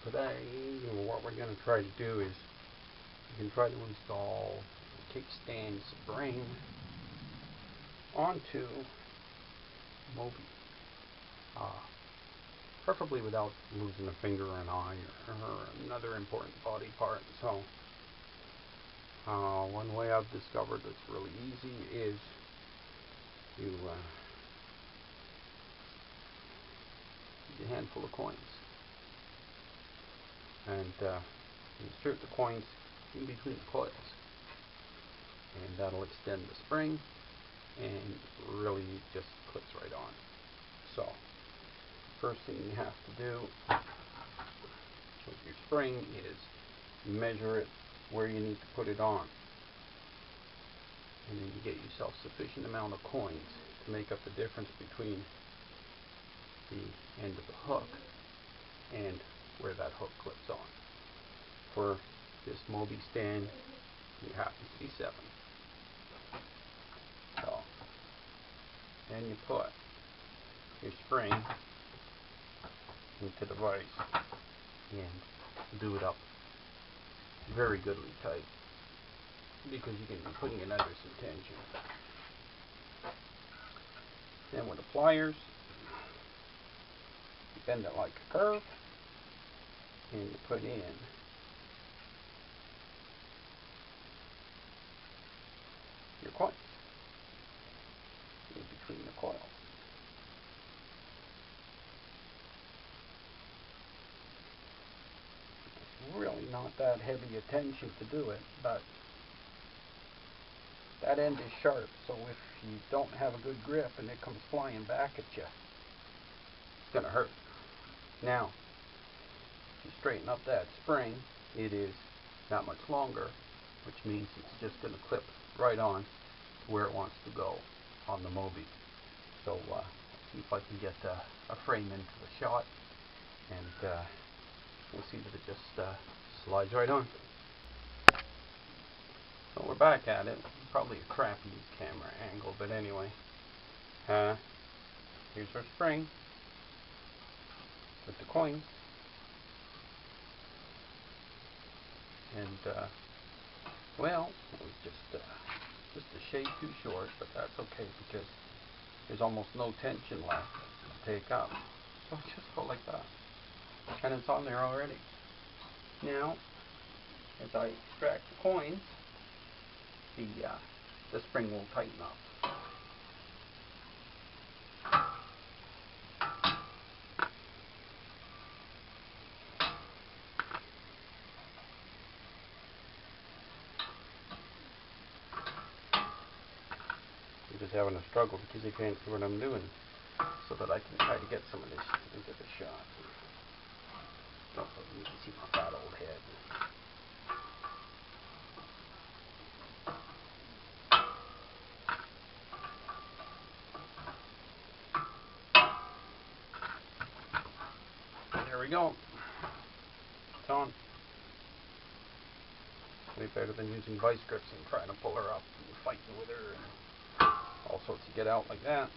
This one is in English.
Today, what we're going to try to do is we can try to install a kickstand spring onto Moby, preferably without losing a finger or an eye or another important body part. So one way I've discovered that's really easy is you get a handful of coins and insert the coins in between the coils, and that'll extend the spring and really just clips right on. So first thing you have to do with your spring is measure it where you need to put it on, and then you get yourself sufficient amount of coins to make up the difference between the end of the hook and where that hook clips on. For this Moby stand, it happens to be 7. So then you put your spring into the vise and do it up very goodly tight, because you can be putting it under some tension. Then with the pliers, you bend it like a curve, and you put in your coins in between the coils. It's really not that heavy a tension to do it, but that end is sharp, so if you don't have a good grip and it comes flying back at you, it's going to hurt. Now, if you straighten up that spring, it is that much longer, which means it's just going to clip right on to where it wants to go on the Moby. So see if I can get a frame into the shot, and we'll see that it just slides right on. So we're back at it. Probably a crappy camera angle, but anyway. Here's our spring with the coins. And well, it was just a shade too short, but that's okay because there's almost no tension left to take up. So just go like that, and it's on there already. Now, as I extract the coins, the spring will tighten up. I'm just having a struggle because you can't see what I'm doing, so that I can try to get some of this into the shot. So you can see my fat old head. There we go. It's on. Way better than using vice grips and trying to pull her up and fighting with her and all sorts of get out like that.